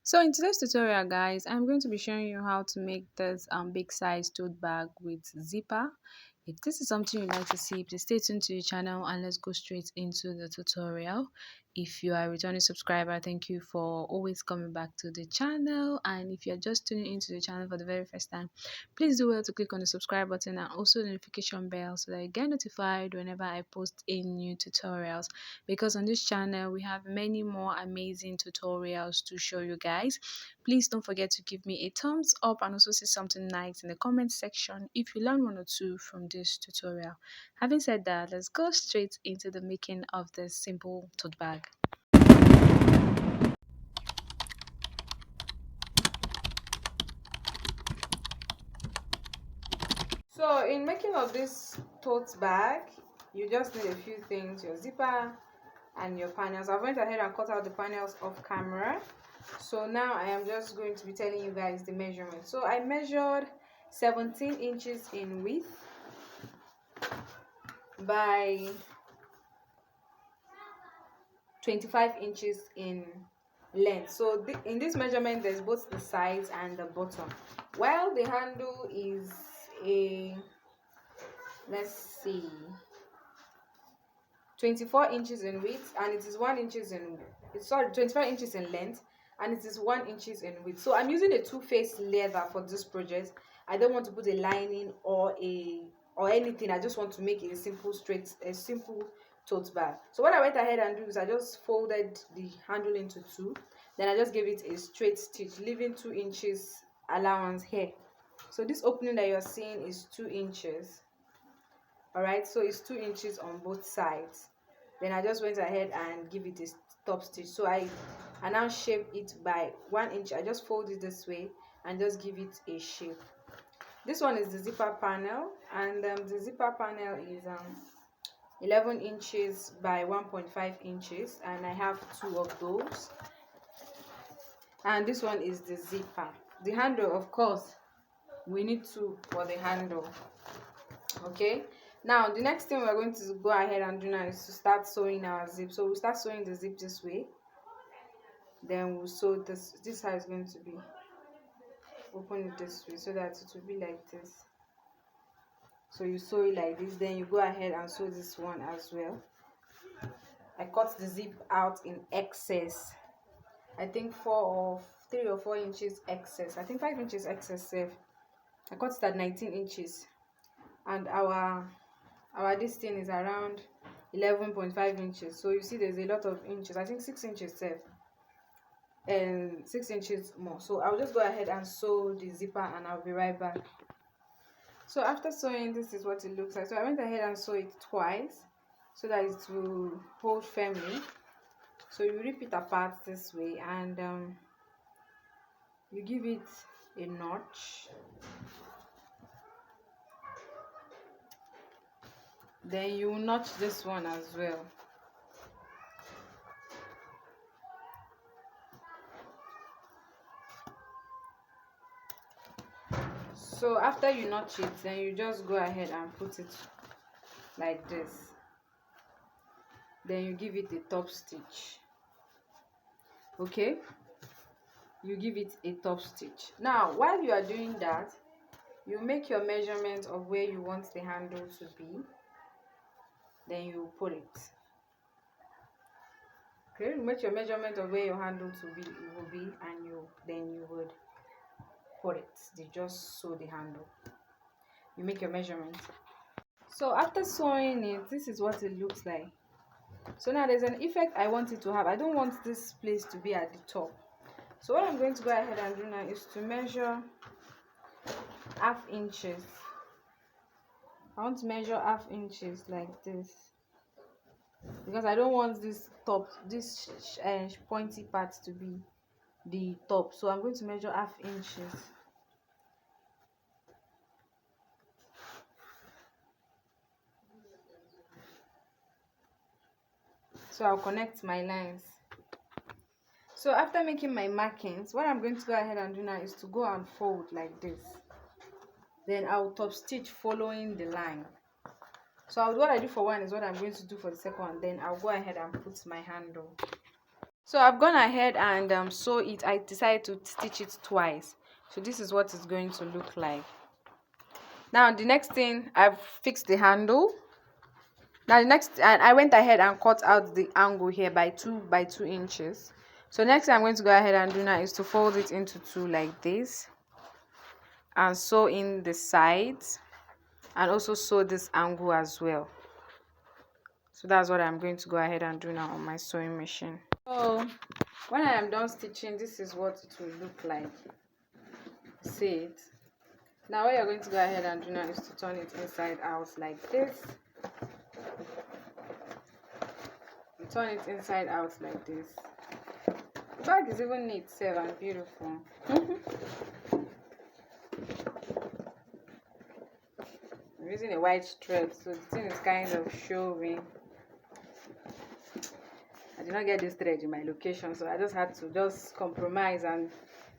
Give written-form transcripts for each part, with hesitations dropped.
So in today's tutorial, guys, I'm going to be showing you how to make this big size tote bag with zipper. If this is something you'd like to see, please stay tuned to the channel and let's go straight into the tutorial. If you are a returning subscriber, thank you for always coming back to the channel. And if you're just tuning into the channel for the very first time, please do well to click on the subscribe button and also the notification bell so that you get notified whenever I post a new tutorials, because on this channel we have many more amazing tutorials to show you guys. Please don't forget to give me a thumbs up and also say something nice in the comment section if you learn one or two from this tutorial. Having said that, let's go straight into the making of this simple tote bag. So in making of this tote bag, you just need a few things: your zipper and your panels. I went ahead and cut out the panels off camera, so now I am just going to be telling you guys the measurement. So I measured 17 inches in width by 25 inches in length. So in this measurement there's both the sides and the bottom, while the handle is a, let's see, 24 inches in width, and it is 1 inches in, sorry, 25 inches in length, and it is 1 inches in width. So I'm using a two-faced leather for this project. I don't want to put a lining or anything. I just want to make it a simple tote bag. So what I went ahead and do is I just folded the handle into two, then I just gave it a straight stitch, leaving 2 inches allowance here. So this opening that you're seeing is 2 inches. All right, so it's 2 inches on both sides. Then I just went ahead and give it a top stitch. So I now shape it by 1 inch. I just fold it this way and just give it a shape. This one is the zipper panel, and the zipper panel is 11 inches by 1.5 inches, and I have 2 of those. And this one is the zipper. The handle, of course, we need 2 for the handle. Okay, now the next thing we're going to go ahead and do now is to start sewing our zip. So we'll start sewing the zip this way, then we'll sew this is how it's going to be. Open it this way so that it will be like this. So you sew it like this, then you go ahead and sew this one as well. I cut the zip out in excess, I think 3 or 4 inches excess, I think 5 inches excess safe. I cut it at 19 inches, and our this thing is around 11.5 inches. So you see there's a lot of inches, I think 6 inches safe, and 6 inches more. So I'll just go ahead and sew the zipper and I'll be right back. So after sewing, this is what it looks like. So I went ahead and sew it twice so that it will hold firmly. So you rip it apart this way, and you give it a notch, then you notch this one as well. So after you notch it, then you just go ahead and put it like this, then you give it a top stitch. Okay, you give it a top stitch. Now while you are doing that, you make your measurement of where you want the handle to be, then you put it. Okay, you make your measurement of where your handle will be, and then you would put it. You just sew the handle, you make your measurement. So after sewing it, this is what it looks like. So now there's an effect I want it to have. I don't want this place to be at the top. So what I'm going to go ahead and do now is to measure half inches. I want to measure half inches like this, because I don't want this pointy part to be the top. So I'm going to measure half inches. So I'll connect my lines. So after making my markings, what I'm going to go ahead and do now is to go and fold like this. Then I'll top stitch following the line. So what I do for one is what I'm going to do for the second one. Then I'll go ahead and put my handle. So I've gone ahead and sew it. I decided to stitch it twice. So this is what it's going to look like. Now the next thing, I've fixed the handle. Now the next, and I went ahead and cut out the angle here by 2 inches. So next thing I'm going to go ahead and do now is to fold it into two like this, and sew in the sides, and also sew this angle as well. So that's what I'm going to go ahead and do now on my sewing machine. So when I am done stitching, this is what it will look like. See it? Now what you're going to go ahead and do now is to turn it inside out like this. You turn it inside out like this. The bag is even neat, safe, and beautiful. I'm using a white thread, so the thing is kind of showing. I did not get this thread in my location, so I just had to just compromise and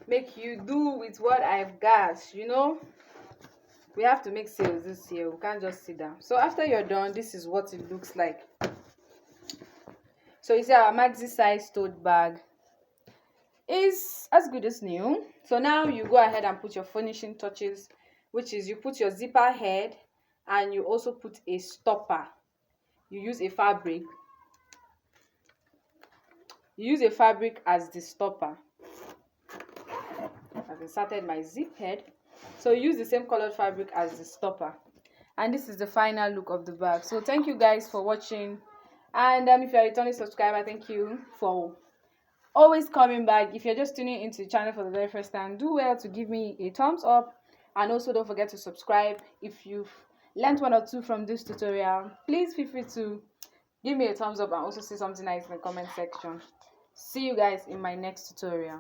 make you do with what I've got, you know. We have to make sales this year. We can't just sit down. So after you're done, this is what it looks like. So you see our maxi size tote bag is as good as new. So now you go ahead and put your finishing touches, which is you put your zipper head and you also put a stopper. You use a fabric. You use a fabric as the stopper. I've inserted my zip head. So use the same colored fabric as the stopper. And this is the final look of the bag. So thank you guys for watching. And if you're a returning subscriber, thank you for always coming back. If you're just tuning into the channel for the very first time, do well to give me a thumbs up. And also don't forget to subscribe. If you've learned one or two from this tutorial, please feel free to give me a thumbs up and also say something nice in the comment section. See you guys in my next tutorial.